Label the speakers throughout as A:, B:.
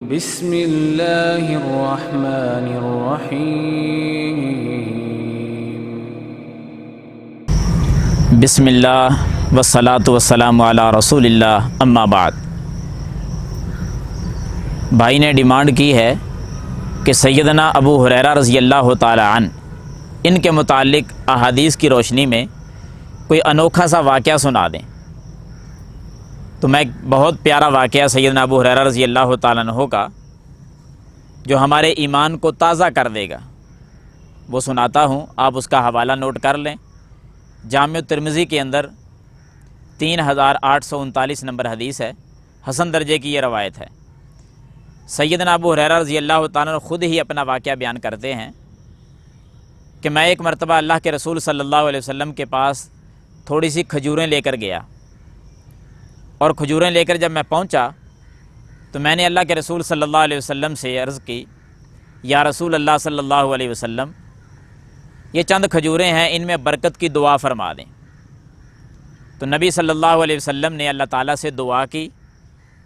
A: بسم اللہ الرحمن الرحیم۔
B: بسم اللہ والصلاة والسلام علی رسول اللہ، اما بعد۔ بھائی نے ڈیمانڈ کی ہے کہ سیدنا ابو ہریرہ رضی اللہ تعالی عنہ ان کے متعلق احادیث کی روشنی میں کوئی انوکھا سا واقعہ سنا دیں۔ تو میں ایک بہت پیارا واقعہ سیدنا ابو ہریرہ رضی اللہ تعالیٰ عنہ کا جو ہمارے ایمان کو تازہ کر دے گا وہ سناتا ہوں، آپ اس کا حوالہ نوٹ کر لیں۔ جامع ترمذی کے اندر 3839 نمبر حدیث ہے، حسن درجے کی یہ روایت ہے۔ سیدنا ابو ہریرہ رضی اللہ تعالیٰ عنہ خود ہی اپنا واقعہ بیان کرتے ہیں کہ میں ایک مرتبہ اللہ کے رسول صلی اللہ علیہ وسلم کے پاس تھوڑی سی کھجوریں لے کر گیا، اور کھجوریں لے کر جب میں پہنچا تو میں نے اللہ کے رسول صلی اللہ علیہ وسلم سے عرض کی، یا رسول اللہ صلی اللہ علیہ وسلم، یہ چند کھجوریں ہیں، ان میں برکت کی دعا فرما دیں۔ تو نبی صلی اللہ علیہ وسلم نے اللہ تعالیٰ سے دعا کی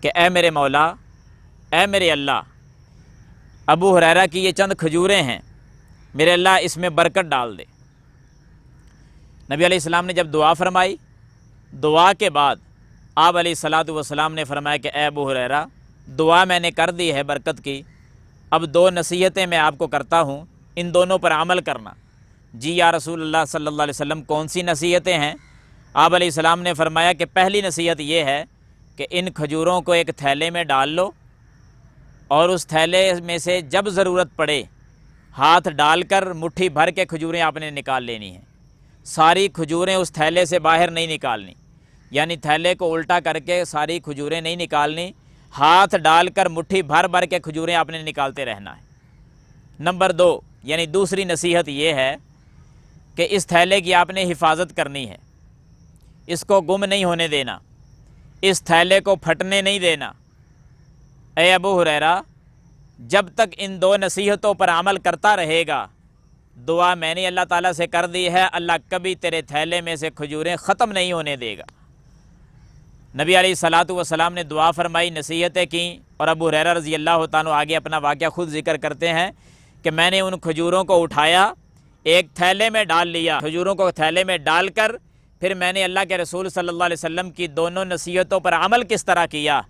B: کہ اے میرے مولا، اے میرے اللہ، ابو ہریرہ کی یہ چند کھجوریں ہیں، میرے اللہ اس میں برکت ڈال دے۔ نبی علیہ السلام نے جب دعا فرمائی، دعا کے بعد آپ علیہ الصلاۃ والسلام نے فرمایا کہ اے ابو ہریرہ، دعا میں نے کر دی ہے برکت کی، اب دو نصیحتیں میں آپ کو کرتا ہوں، ان دونوں پر عمل کرنا۔ جی یا رسول اللہ صلی اللہ علیہ وسلم، کون سی نصیحتیں ہیں؟ آپ علیہ السلام نے فرمایا کہ پہلی نصیحت یہ ہے کہ ان کھجوروں کو ایک تھیلے میں ڈال لو، اور اس تھیلے میں سے جب ضرورت پڑے ہاتھ ڈال کر مٹھی بھر کے کھجوریں آپ نے نکال لینی ہیں۔ ساری کھجوریں اس تھیلے سے باہر نہیں نکالنی، یعنی تھیلے کو الٹا کر کے ساری کھجوریں نہیں نکالنی، ہاتھ ڈال کر مٹھی بھر بھر کے کھجوریں آپ نے نکالتے رہنا ہے۔ نمبر 2، یعنی دوسری نصیحت یہ ہے کہ اس تھیلے کی آپ نے حفاظت کرنی ہے، اس کو گم نہیں ہونے دینا، اس تھیلے کو پھٹنے نہیں دینا۔ اے ابو ہریرہ، جب تک ان دو نصیحتوں پر عمل کرتا رہے گا، دعا میں نے اللہ تعالیٰ سے کر دی ہے، اللہ کبھی تیرے تھیلے میں سے کھجوریں ختم نہیں ہونے دے گا۔ نبی علیہ الصلاۃ والسلام نے دعا فرمائی، نصیحتیں کیں، اور ابو ہریرہ رضی اللہ تعالیٰ آگے اپنا واقعہ خود ذکر کرتے ہیں کہ میں نے ان کھجوروں کو اٹھایا، ایک تھیلے میں ڈال لیا، کھجوروں کو تھیلے میں ڈال کر پھر میں نے اللہ کے رسول صلی اللہ علیہ وسلم کی دونوں نصیحتوں پر عمل کس طرح کیا؟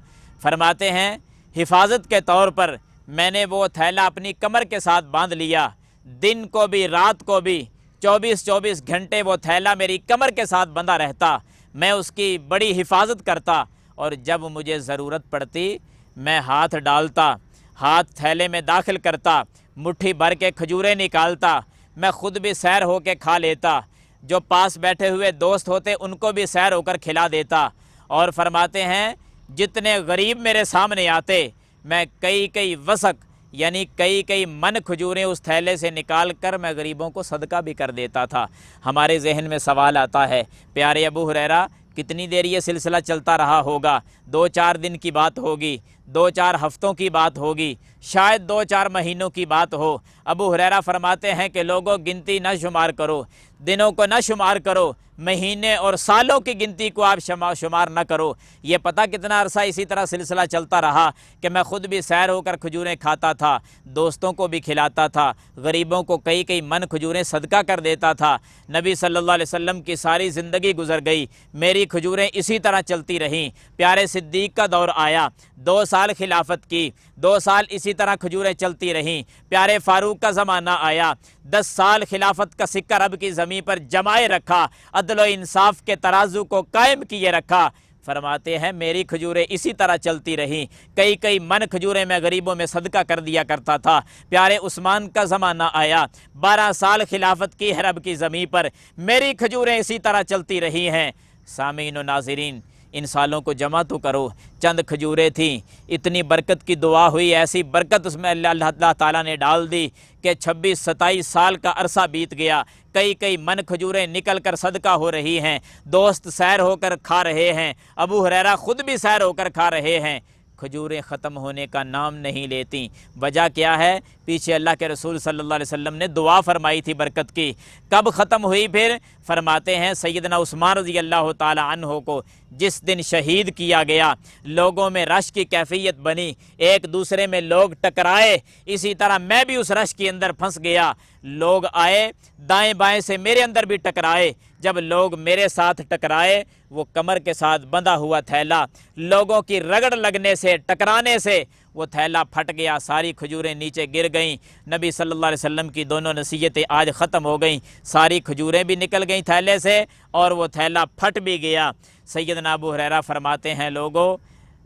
B: فرماتے ہیں حفاظت کے طور پر میں نے وہ تھیلا اپنی کمر کے ساتھ باندھ لیا، دن کو بھی رات کو بھی 24 گھنٹے وہ تھیلا میری کمر کے ساتھ بندھا رہتا، میں اس کی بڑی حفاظت کرتا، اور جب مجھے ضرورت پڑتی میں ہاتھ ڈالتا، ہاتھ تھیلے میں داخل کرتا، مٹھی بھر کے کھجوریں نکالتا، میں خود بھی سیر ہو کے کھا لیتا، جو پاس بیٹھے ہوئے دوست ہوتے ان کو بھی سیر ہو کر کھلا دیتا۔ اور فرماتے ہیں جتنے غریب میرے سامنے آتے میں کئی وسق یعنی کئی من کھجوریں اس تھیلے سے نکال کر میں غریبوں کو صدقہ بھی کر دیتا تھا۔ ہمارے ذہن میں سوال آتا ہے، پیارے ابو ہریرہ کتنی دیر یہ سلسلہ چلتا رہا ہوگا؟ 2-4 دن کی بات ہوگی، 2-4 ہفتوں کی بات ہوگی، شاید 2-4 مہینوں کی بات ہو۔ ابو ہریرہ فرماتے ہیں کہ لوگوں گنتی نہ شمار کرو، دنوں کو نہ شمار کرو، مہینے اور سالوں کی گنتی کو آپ شمار نہ کرو۔ یہ پتہ کتنا عرصہ اسی طرح سلسلہ چلتا رہا کہ میں خود بھی سیر ہو کر کھجوریں کھاتا تھا، دوستوں کو بھی کھلاتا تھا، غریبوں کو کئی من کھجوریں صدقہ کر دیتا تھا۔ نبی صلی اللہ علیہ وسلم کی ساری زندگی گزر گئی، میری کھجوریں اسی طرح چلتی رہیں۔ پیارے صدیق کا دور آیا، 2 سال خلافت کی، 2 سال اسی طرح کھجوریں چلتی رہیں۔ پیارے فاروق کا زمانہ آیا، 10 سال خلافت کا سکہ رب کی زمین پر جمائے رکھا، عدل و انصاف کے ترازو کو قائم کیے رکھا۔ فرماتے ہیں میری کھجوریں اسی طرح چلتی رہیں، کئی من کھجوریں میں غریبوں میں صدقہ کر دیا کرتا تھا۔ پیارے عثمان کا زمانہ آیا، 12 سال خلافت کی ہے رب کی زمین پر، میری کھجوریں اسی طرح چلتی رہی ہیں۔ سامعین و ناظرین، ان سالوں کو جمع تو کرو، چند کھجوریں تھیں، اتنی برکت کی دعا ہوئی، ایسی برکت اس میں اللہ تعالیٰ نے ڈال دی کہ 26-27 سال کا عرصہ بیت گیا، کئی من کھجوریں نکل کر صدقہ ہو رہی ہیں، دوست سیر ہو کر کھا رہے ہیں، ابو ہریرہ خود بھی سیر ہو کر کھا رہے ہیں۔ کھجوریں ختم ہونے کا نام نہیں لیتی۔ وجہ کیا ہے؟ پیچھے اللہ کے رسول صلی اللہ علیہ وسلم نے دعا فرمائی تھی برکت کی، کب ختم ہوئی پھر؟ فرماتے ہیں سیدنا عثمان رضی اللہ تعالی عنہ کو جس دن شہید کیا گیا، لوگوں میں رش کی کیفیت بنی، ایک دوسرے میں لوگ ٹکرائے، اسی طرح میں بھی اس رش کے اندر پھنس گیا، لوگ آئے دائیں بائیں سے میرے اندر بھی ٹکرائے، جب لوگ میرے ساتھ ٹکرائے وہ کمر کے ساتھ بندھا ہوا تھیلا لوگوں کی رگڑ لگنے سے ٹکرانے سے وہ تھیلا پھٹ گیا، ساری کھجوریں نیچے گر گئیں۔ نبی صلی اللہ علیہ وسلم کی دونوں نصیحتیں آج ختم ہو گئیں، ساری کھجوریں بھی نکل گئیں تھیلے سے اور وہ تھیلا پھٹ بھی گیا۔ سیدنا ابو ہریرہ فرماتے ہیں لوگوں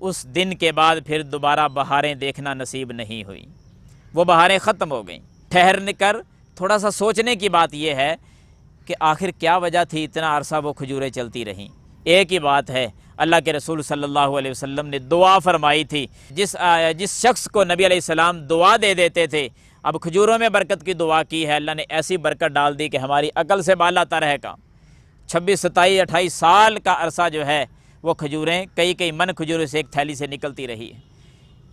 B: اس دن کے بعد پھر دوبارہ بہاریں دیکھنا نصیب نہیں ہوئی، وہ بہاریں ختم ہو گئیں۔ ٹھہر کر تھوڑا سا سوچنے کی بات یہ ہے کہ آخر کیا وجہ تھی اتنا عرصہ وہ کھجوریں چلتی رہیں؟ ایک ہی بات ہے، اللہ کے رسول صلی اللہ علیہ وسلم نے دعا فرمائی تھی، جس شخص کو نبی علیہ السلام دعا دے دیتے تھے، اب کھجوروں میں برکت کی دعا کی ہے، اللہ نے ایسی برکت ڈال دی کہ ہماری عقل سے بالا تر ہے کا 26 27 28 سال کا عرصہ جو ہے وہ کھجوریں کئی من کھجوروں سے ایک تھیلی سے نکلتی رہی ہے۔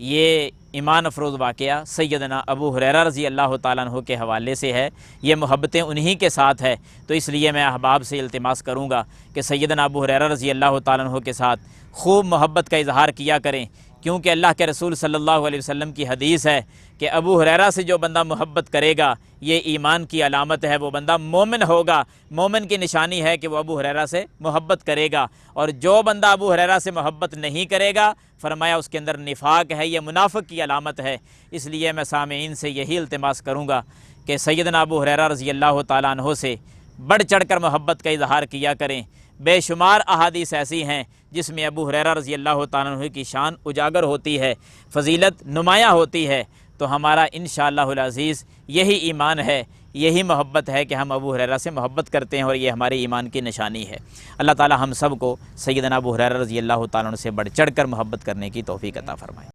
B: یہ ایمان افروز واقعہ سیدنا ابو ہریرہ رضی اللہ تعالیٰ عنہ کے حوالے سے ہے، یہ محبتیں انہی کے ساتھ ہے، تو اس لیے میں احباب سے التماس کروں گا کہ سیدنا ابو ہریرہ رضی اللہ تعالیٰ عنہ کے ساتھ خوب محبت کا اظہار کیا کریں، کیونکہ اللہ کے رسول صلی اللہ علیہ وسلم کی حدیث ہے کہ ابو ہریرہ سے جو بندہ محبت کرے گا یہ ایمان کی علامت ہے، وہ بندہ مومن ہوگا، مومن کی نشانی ہے کہ وہ ابو ہریرہ سے محبت کرے گا، اور جو بندہ ابو ہریرہ سے محبت نہیں کرے گا فرمایا اس کے اندر نفاق ہے، یہ منافق کی علامت ہے۔ اس لیے میں سامعین سے یہی التماس کروں گا کہ سیدنا ابو ہریرہ رضی اللہ تعالیٰ عنہ سے بڑھ چڑھ کر محبت کا اظہار کیا کریں۔ بے شمار احادیث ایسی ہیں جس میں ابو ہریرہ رضی اللہ تعالیٰ عنہ کی شان اجاگر ہوتی ہے، فضیلت نمایاں ہوتی ہے، تو ہمارا انشاءاللہ العزیز یہی ایمان ہے، یہی محبت ہے کہ ہم ابو ہریرہ سے محبت کرتے ہیں، اور یہ ہمارے ایمان کی نشانی ہے۔ اللہ تعالی ہم سب کو سیدنا ابو ہریرہ رضی اللہ تعالیٰ عنہ سے بڑھ چڑھ کر محبت کرنے کی توفیق عطا فرمائے۔